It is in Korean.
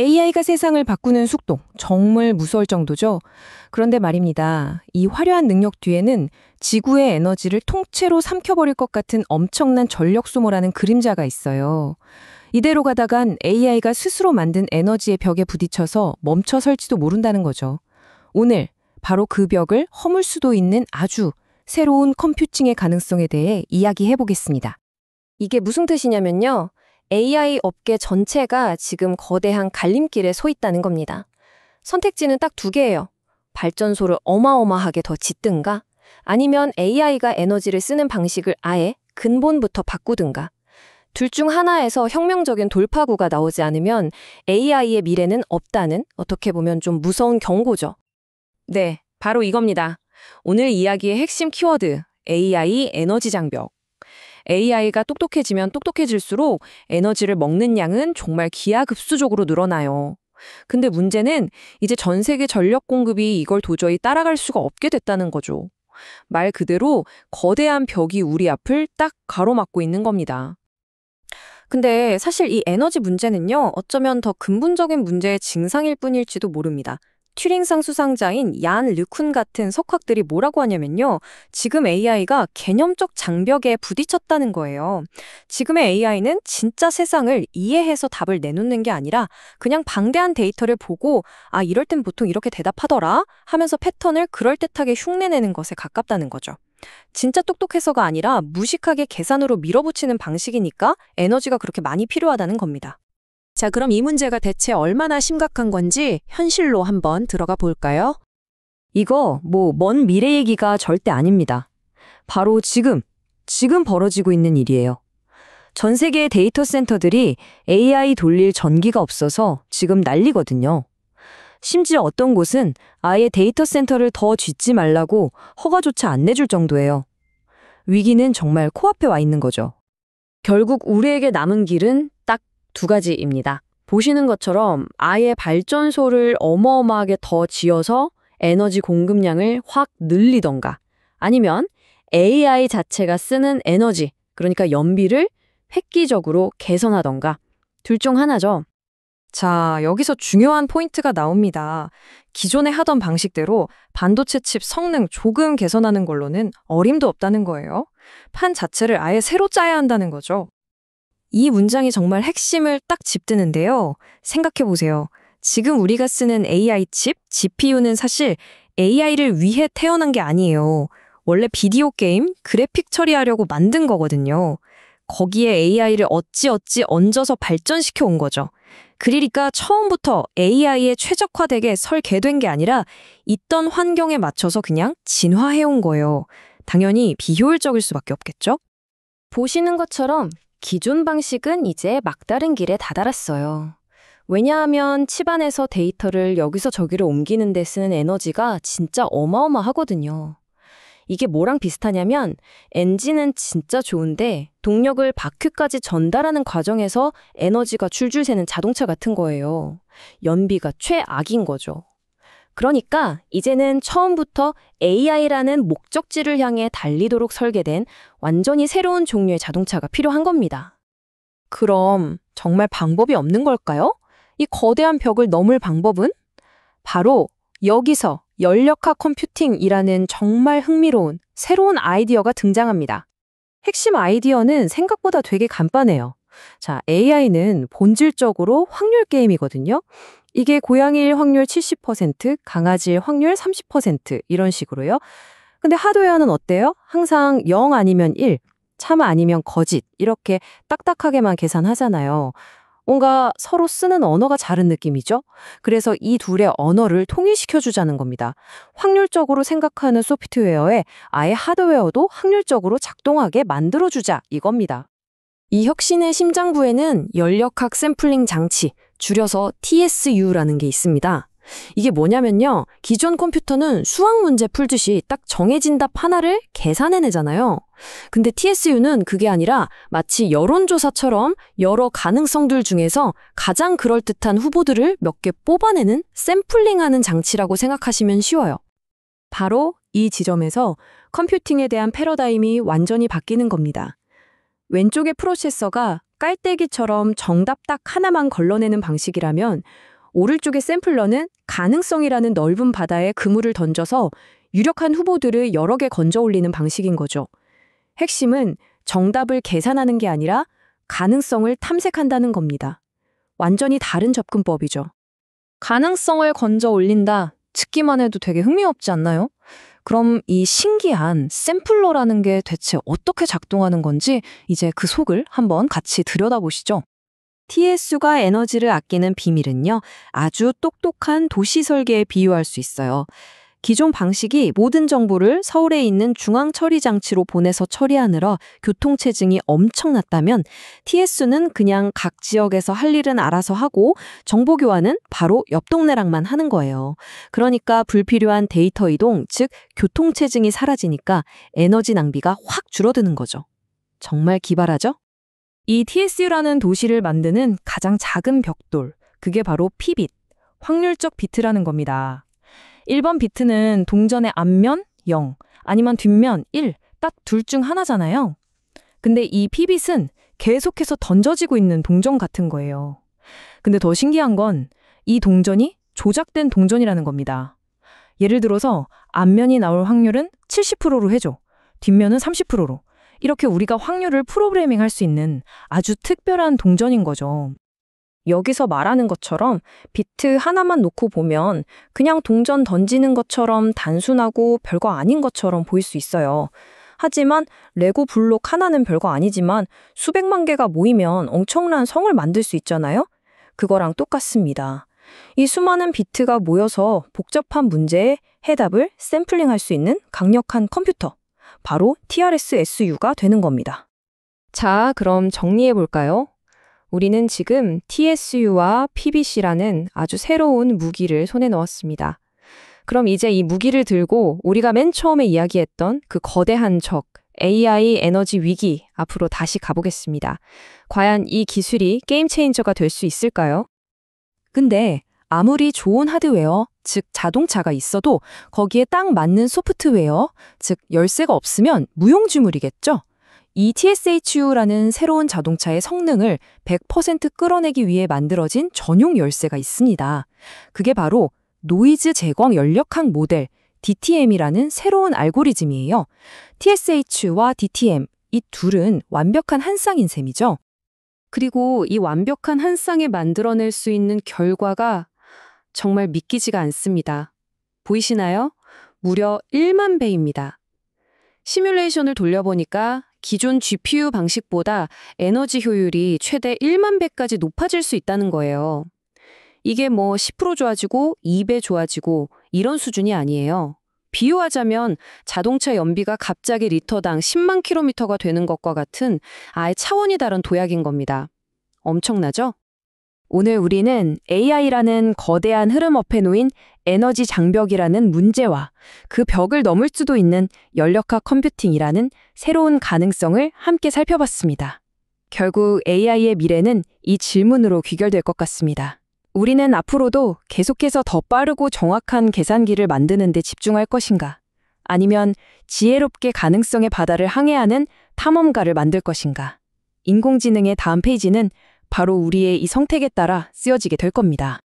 AI가 세상을 바꾸는 속도, 정말 무서울 정도죠. 그런데 말입니다. 이 화려한 능력 뒤에는 지구의 에너지를 통째로 삼켜버릴 것 같은 엄청난 전력 소모라는 그림자가 있어요. 이대로 가다간 AI가 스스로 만든 에너지의 벽에 부딪혀서 멈춰설지도 모른다는 거죠. 오늘 바로 그 벽을 허물 수도 있는 아주 새로운 컴퓨팅의 가능성에 대해 이야기해 보겠습니다. 이게 무슨 뜻이냐면요. AI 업계 전체가 지금 거대한 갈림길에 서 있다는 겁니다. 선택지는 딱 두 개예요. 발전소를 어마어마하게 더 짓든가 아니면 AI가 에너지를 쓰는 방식을 아예 근본부터 바꾸든가. 둘 중 하나에서 혁명적인 돌파구가 나오지 않으면 AI의 미래는 없다는 어떻게 보면 좀 무서운 경고죠. 네, 바로 이겁니다. 오늘 이야기의 핵심 키워드, AI 에너지 장벽. AI가 똑똑해지면 똑똑해질수록 에너지를 먹는 양은 정말 기하급수적으로 늘어나요. 근데 문제는 이제 전 세계 전력 공급이 이걸 도저히 따라갈 수가 없게 됐다는 거죠. 말 그대로 거대한 벽이 우리 앞을 딱 가로막고 있는 겁니다. 근데 사실 이 에너지 문제는요, 어쩌면 더 근본적인 문제의 증상일 뿐일지도 모릅니다. 튜링상 수상자인 얀 르쿤 같은 석학들이 뭐라고 하냐면요. 지금 AI가 개념적 장벽에 부딪혔다는 거예요. 지금의 AI는 진짜 세상을 이해해서 답을 내놓는 게 아니라 그냥 방대한 데이터를 보고 아, 이럴 땐 보통 이렇게 대답하더라 하면서 패턴을 그럴듯하게 흉내내는 것에 가깝다는 거죠. 진짜 똑똑해서가 아니라 무식하게 계산으로 밀어붙이는 방식이니까 에너지가 그렇게 많이 필요하다는 겁니다. 자, 그럼 이 문제가 대체 얼마나 심각한 건지 현실로 한번 들어가 볼까요? 이거 먼 미래 얘기가 절대 아닙니다. 바로 지금 벌어지고 있는 일이에요. 전 세계의 데이터 센터들이 AI 돌릴 전기가 없어서 지금 난리거든요. 심지어 어떤 곳은 아예 데이터 센터를 더 짓지 말라고 허가조차 안 내줄 정도예요. 위기는 정말 코앞에 와 있는 거죠. 결국 우리에게 남은 길은 딱 두 가지입니다. 보시는 것처럼 아예 발전소를 어마어마하게 더 지어서 에너지 공급량을 확 늘리던가 아니면 AI 자체가 쓰는 에너지, 그러니까 연비를 획기적으로 개선하던가 둘 중 하나죠. 자, 여기서 중요한 포인트가 나옵니다. 기존에 하던 방식대로 반도체 칩 성능 조금 개선하는 걸로는 어림도 없다는 거예요. 판 자체를 아예 새로 짜야 한다는 거죠. 이 문장이 정말 핵심을 딱 짚드는데요. 생각해보세요. 지금 우리가 쓰는 AI 칩, GPU는 사실 AI를 위해 태어난 게 아니에요. 원래 비디오 게임, 그래픽 처리하려고 만든 거거든요. 거기에 AI를 어찌어찌 얹어서 발전시켜 온 거죠. 그러니까 처음부터 AI에 최적화되게 설계된 게 아니라 있던 환경에 맞춰서 그냥 진화해온 거예요. 당연히 비효율적일 수밖에 없겠죠? 보시는 것처럼 기존 방식은 이제 막다른 길에 다다랐어요. 왜냐하면 칩 안에서 데이터를 여기서 저기로 옮기는 데 쓰는 에너지가 진짜 어마어마하거든요. 이게 뭐랑 비슷하냐면 엔진은 진짜 좋은데 동력을 바퀴까지 전달하는 과정에서 에너지가 줄줄 새는 자동차 같은 거예요. 연비가 최악인 거죠. 그러니까 이제는 처음부터 AI라는 목적지를 향해 달리도록 설계된 완전히 새로운 종류의 자동차가 필요한 겁니다. 그럼 정말 방법이 없는 걸까요? 이 거대한 벽을 넘을 방법은? 바로 여기서 연력화 컴퓨팅이라는 정말 흥미로운 새로운 아이디어가 등장합니다. 핵심 아이디어는 생각보다 되게 간단해요. 자, AI는 본질적으로 확률 게임이거든요. 이게 고양이일 확률 70%, 강아지일 확률 30% 이런 식으로요. 근데 하드웨어는 어때요? 항상 0 아니면 1, 참 아니면 거짓 이렇게 딱딱하게만 계산하잖아요. 뭔가 서로 쓰는 언어가 다른 느낌이죠? 그래서 이 둘의 언어를 통일시켜주자는 겁니다. 확률적으로 생각하는 소프트웨어에 아예 하드웨어도 확률적으로 작동하게 만들어주자 이겁니다. 이 혁신의 심장부에는 연력학 샘플링 장치, 줄여서 TSU라는 게 있습니다. 이게 뭐냐면요. 기존 컴퓨터는 수학 문제 풀듯이 딱 정해진 답 하나를 계산해내잖아요. 근데 TSU는 그게 아니라 마치 여론조사처럼 여러 가능성들 중에서 가장 그럴듯한 후보들을 몇 개 뽑아내는 샘플링하는 장치라고 생각하시면 쉬워요. 바로 이 지점에서 컴퓨팅에 대한 패러다임이 완전히 바뀌는 겁니다. 왼쪽의 프로세서가 깔때기처럼 정답 딱 하나만 걸러내는 방식이라면 오른쪽의 샘플러는 가능성이라는 넓은 바다에 그물을 던져서 유력한 후보들을 여러 개 건져 올리는 방식인 거죠. 핵심은 정답을 계산하는 게 아니라 가능성을 탐색한다는 겁니다. 완전히 다른 접근법이죠. 가능성을 건져 올린다. 듣기만 해도 되게 흥미롭지 않나요? 그럼 이 신기한 샘플러라는 게 대체 어떻게 작동하는 건지 이제 그 속을 한번 같이 들여다보시죠. TSU가 에너지를 아끼는 비밀은요, 아주 똑똑한 도시 설계에 비유할 수 있어요. 기존 방식이 모든 정보를 서울에 있는 중앙 처리 장치로 보내서 처리하느라 교통체증이 엄청났다면 TSU는 그냥 각 지역에서 할 일은 알아서 하고 정보 교환은 바로 옆 동네랑만 하는 거예요. 그러니까 불필요한 데이터 이동, 즉 교통체증이 사라지니까 에너지 낭비가 확 줄어드는 거죠. 정말 기발하죠? 이 TSU라는 도시를 만드는 가장 작은 벽돌, 그게 바로 P빗, 확률적 비트라는 겁니다. 1번 비트는 동전의 앞면 0, 아니면 뒷면 1, 딱 둘 중 하나잖아요. 근데 이 P빗은 계속해서 던져지고 있는 동전 같은 거예요. 근데 더 신기한 건 이 동전이 조작된 동전이라는 겁니다. 예를 들어서 앞면이 나올 확률은 70%로 해줘. 뒷면은 30%로. 이렇게 우리가 확률을 프로그래밍 할 수 있는 아주 특별한 동전인 거죠. 여기서 말하는 것처럼 비트 하나만 놓고 보면 그냥 동전 던지는 것처럼 단순하고 별거 아닌 것처럼 보일 수 있어요. 하지만 레고 블록 하나는 별거 아니지만 수백만 개가 모이면 엄청난 성을 만들 수 있잖아요? 그거랑 똑같습니다. 이 수많은 비트가 모여서 복잡한 문제에 해답을 샘플링할 수 있는 강력한 컴퓨터, 바로 TRS-SU가 되는 겁니다. 자, 그럼 정리해 볼까요? 우리는 지금 TSU와 PBC라는 아주 새로운 무기를 손에 넣었습니다. 그럼 이제 이 무기를 들고 우리가 맨 처음에 이야기했던 그 거대한 적, AI 에너지 위기 앞으로 다시 가보겠습니다. 과연 이 기술이 게임 체인저가 될 수 있을까요? 근데 아무리 좋은 하드웨어, 즉 자동차가 있어도 거기에 딱 맞는 소프트웨어, 즉 열쇠가 없으면 무용지물이겠죠? 이 TSHU라는 새로운 자동차의 성능을 100% 끌어내기 위해 만들어진 전용 열쇠가 있습니다. 그게 바로 노이즈 제거 연력학 모델 DTM이라는 새로운 알고리즘이에요. TSH와 DTM, 이 둘은 완벽한 한 쌍인 셈이죠. 그리고 이 완벽한 한 쌍에 만들어낼 수 있는 결과가 정말 믿기지가 않습니다. 보이시나요? 무려 1만 배입니다. 시뮬레이션을 돌려보니까 기존 GPU 방식보다 에너지 효율이 최대 1만 배까지 높아질 수 있다는 거예요. 이게 뭐 10% 좋아지고 2배 좋아지고 이런 수준이 아니에요. 비유하자면 자동차 연비가 갑자기 리터당 10만 킬로미터가 되는 것과 같은 아예 차원이 다른 도약인 겁니다. 엄청나죠? 오늘 우리는 AI라는 거대한 흐름 앞에 놓인 에너지 장벽이라는 문제와 그 벽을 넘을 수도 있는 연력학 컴퓨팅이라는 새로운 가능성을 함께 살펴봤습니다. 결국 AI의 미래는 이 질문으로 귀결될 것 같습니다. 우리는 앞으로도 계속해서 더 빠르고 정확한 계산기를 만드는 데 집중할 것인가? 아니면 지혜롭게 가능성의 바다를 항해하는 탐험가를 만들 것인가? 인공지능의 다음 페이지는 바로 우리의 이 선택에 따라 쓰여지게 될 겁니다.